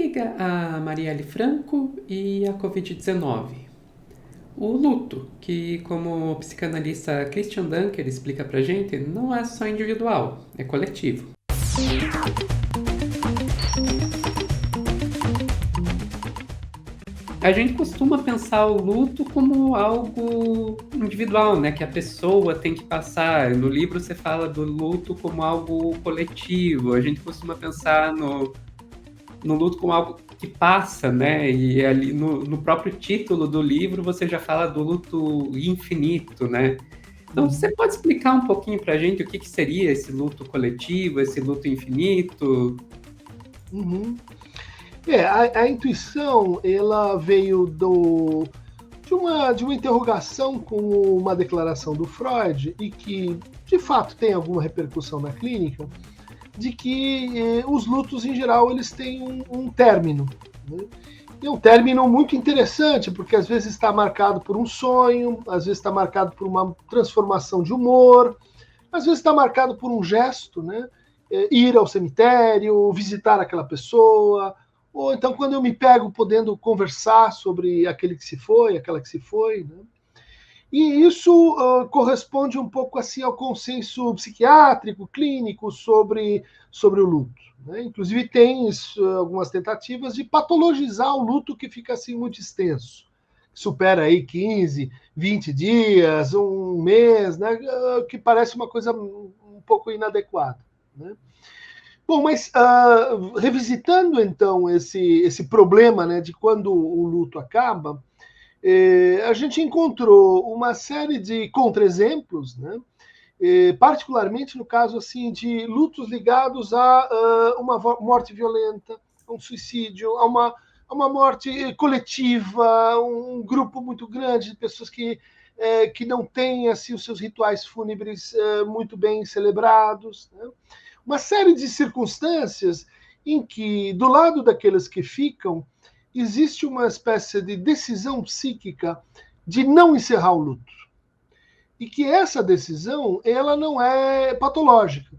liga a Marielle Franco e a Covid-19. O luto, que como o psicanalista Christian Dunker explica pra gente, não é só individual, é coletivo. A gente costuma pensar o luto como algo individual, né? Que a pessoa tem que passar. No livro você fala do luto como algo coletivo. A gente costuma pensar no luto como algo que passa, né? E ali no próprio título do livro você já fala do luto infinito, né? Então você pode explicar um pouquinho pra gente o que seria esse luto coletivo, esse luto infinito? Uhum. A intuição ela veio de uma interrogação com uma declaração do Freud e que de fato tem alguma repercussão na clínica, de que os lutos em geral eles têm um término, né? E é um término muito interessante, porque às vezes está marcado por um sonho, às vezes está marcado por uma transformação de humor, às vezes está marcado por um gesto, né? Ir ao cemitério, visitar aquela pessoa, ou então quando eu me pego podendo conversar sobre aquele que se foi, aquela que se foi, né? E isso corresponde um pouco assim ao consenso psiquiátrico, clínico sobre o luto, né? Inclusive tem algumas tentativas de patologizar o luto que fica assim muito extenso, supera aí 15, 20 dias, um mês, né? Que parece uma coisa um pouco inadequada, né? Bom, mas revisitando então esse problema, né, de quando o luto acaba, a gente encontrou uma série de contra-exemplos, né, particularmente no caso assim de lutos ligados a uma morte violenta, a um suicídio, a uma morte coletiva, um grupo muito grande de pessoas que não têm assim, os seus rituais fúnebres muito bem celebrados, né? Uma série de circunstâncias em que, do lado daqueles que ficam, existe uma espécie de decisão psíquica de não encerrar o luto. E que essa decisão ela não é patológica,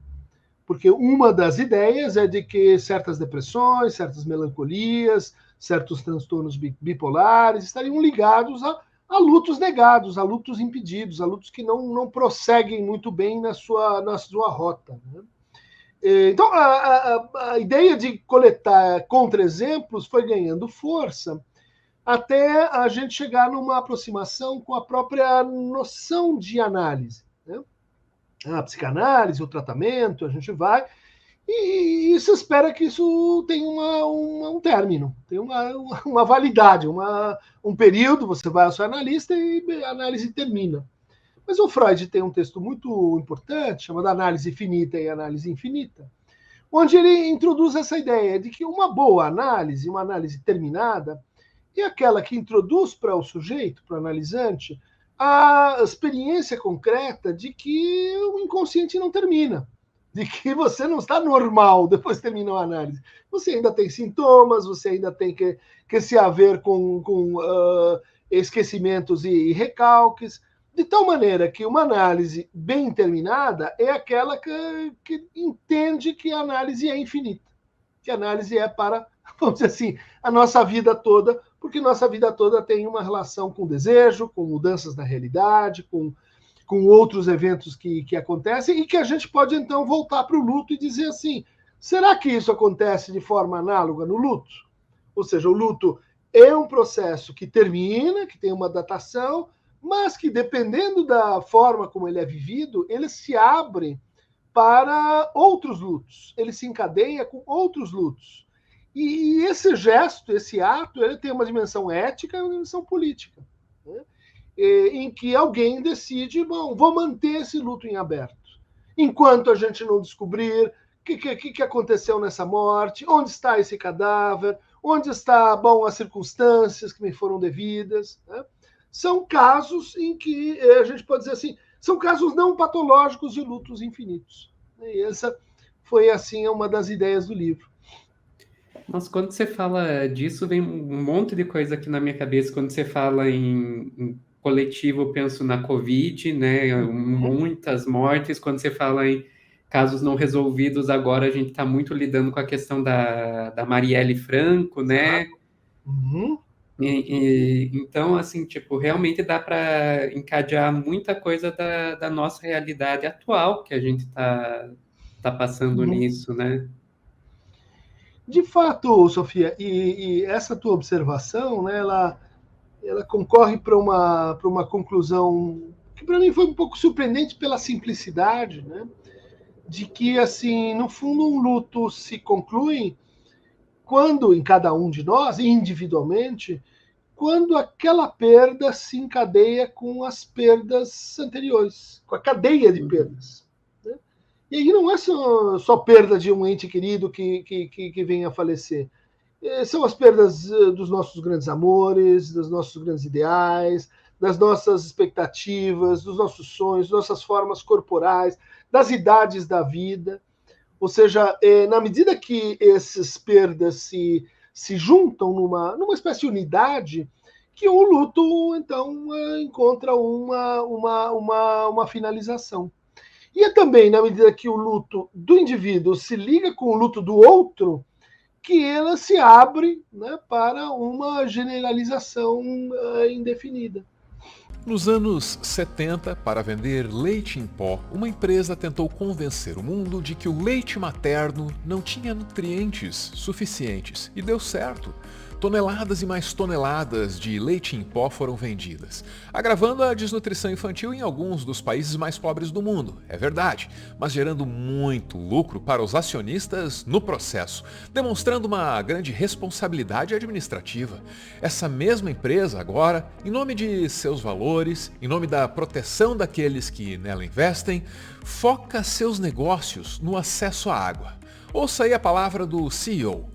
porque uma das ideias é de que certas depressões, certas melancolias, certos transtornos bipolares estariam ligados a lutos negados, a lutos impedidos, a lutos que não prosseguem muito bem na sua rota, né? Então, a ideia de coletar contra-exemplos foi ganhando força até a gente chegar numa aproximação com a própria noção de análise, né? A psicanálise, o tratamento, a gente vai e se espera que isso tenha um término, tenha uma validade, um período, você vai ao seu analista e a análise termina. Mas o Freud tem um texto muito importante, chamado Análise Finita e Análise Infinita, onde ele introduz essa ideia de que uma boa análise, uma análise terminada, é aquela que introduz para o sujeito, para o analisante, a experiência concreta de que o inconsciente não termina, de que você não está normal depois que terminou a análise. Você ainda tem sintomas, você ainda tem que se haver com esquecimentos e recalques, de tal maneira que uma análise bem terminada é aquela que entende que a análise é infinita, que a análise é para, vamos dizer assim, a nossa vida toda, porque nossa vida toda tem uma relação com desejo, com mudanças na realidade, com outros eventos que acontecem e que a gente pode então voltar para o luto e dizer assim, será que isso acontece de forma análoga no luto? Ou seja, o luto é um processo que termina, que tem uma datação, mas que dependendo da forma como ele é vivido, ele se abre para outros lutos, ele se encadeia com outros lutos. E esse gesto, esse ato, ele tem uma dimensão ética e uma dimensão política, né? Em que alguém decide, bom, vou manter esse luto em aberto, enquanto a gente não descobrir o que aconteceu nessa morte, onde está esse cadáver, onde está, bom, as circunstâncias que me foram devidas, né? São casos em que a gente pode dizer assim, são casos não patológicos de lutos infinitos. E essa foi, assim, uma das ideias do livro. Mas quando você fala disso, vem um monte de coisa aqui na minha cabeça. Quando você fala em coletivo, eu penso na Covid, né? Muitas mortes. Quando você fala em casos não resolvidos agora, a gente está muito lidando com a questão da Marielle Franco, né? Exato. Uhum, Então, assim, tipo, realmente dá para encadear muita coisa da nossa realidade atual que a gente tá passando uhum. nisso, né? De fato, Sofia, e essa tua observação, né, ela concorre para uma conclusão que para mim foi um pouco surpreendente pela simplicidade, né, de que, assim, no fundo, um luto se conclui quando, em cada um de nós, individualmente, quando aquela perda se encadeia com as perdas anteriores, com a cadeia de Uhum. perdas. Né? E aí não é só perda de um ente querido que vem a falecer. São as perdas dos nossos grandes amores, dos nossos grandes ideais, das nossas expectativas, dos nossos sonhos, das nossas formas corporais, das idades da vida. Ou seja, na medida que essas perdas se juntam numa espécie de unidade, que o luto, então, encontra uma finalização. E é também na medida que o luto do indivíduo se liga com o luto do outro, que ela se abre, né, para uma generalização indefinida. Nos anos 70, para vender leite em pó, uma empresa tentou convencer o mundo de que o leite materno não tinha nutrientes suficientes, e deu certo. Toneladas e mais toneladas de leite em pó foram vendidas, agravando a desnutrição infantil em alguns dos países mais pobres do mundo, é verdade, mas gerando muito lucro para os acionistas no processo, demonstrando uma grande responsabilidade administrativa. Essa mesma empresa agora, em nome de seus valores, em nome da proteção daqueles que nela investem, foca seus negócios no acesso à água. Ouça aí a palavra do CEO.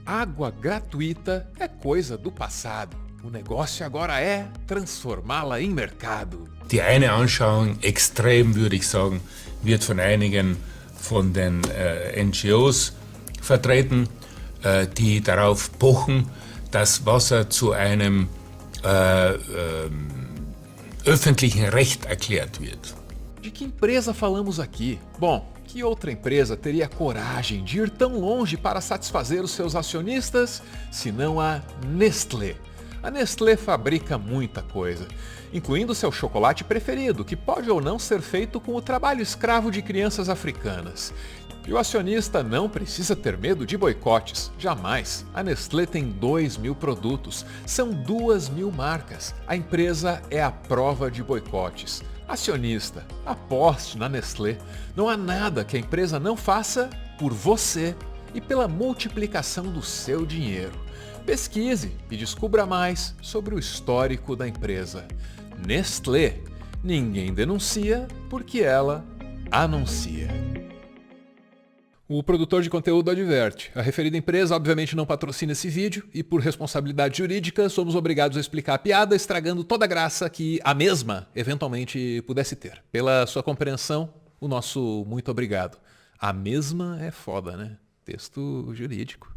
Água gratuita é coisa do passado. O negócio agora é transformá-la em mercado. Die eine Anschauung, extrem würde ich sagen, wird von einigen von den NGOs vertreten, die darauf pochen, dass Wasser zu einem öffentlichen Recht erklärt wird. De que empresa falamos aqui? Bom, que outra empresa teria coragem de ir tão longe para satisfazer os seus acionistas, senão a Nestlé? A Nestlé fabrica muita coisa, incluindo seu chocolate preferido, que pode ou não ser feito com o trabalho escravo de crianças africanas. E o acionista não precisa ter medo de boicotes, jamais. A Nestlé tem 2.000 produtos, são 2.000 marcas. A empresa é a prova de boicotes. Acionista, aposte na Nestlé. Não há nada que a empresa não faça por você e pela multiplicação do seu dinheiro. Pesquise e descubra mais sobre o histórico da empresa. Nestlé. Ninguém denuncia porque ela anuncia. O produtor de conteúdo adverte. A referida empresa obviamente não patrocina esse vídeo e por responsabilidade jurídica somos obrigados a explicar a piada, estragando toda a graça que a mesma eventualmente pudesse ter. Pela sua compreensão, o nosso muito obrigado. A mesma é foda, né? Texto jurídico.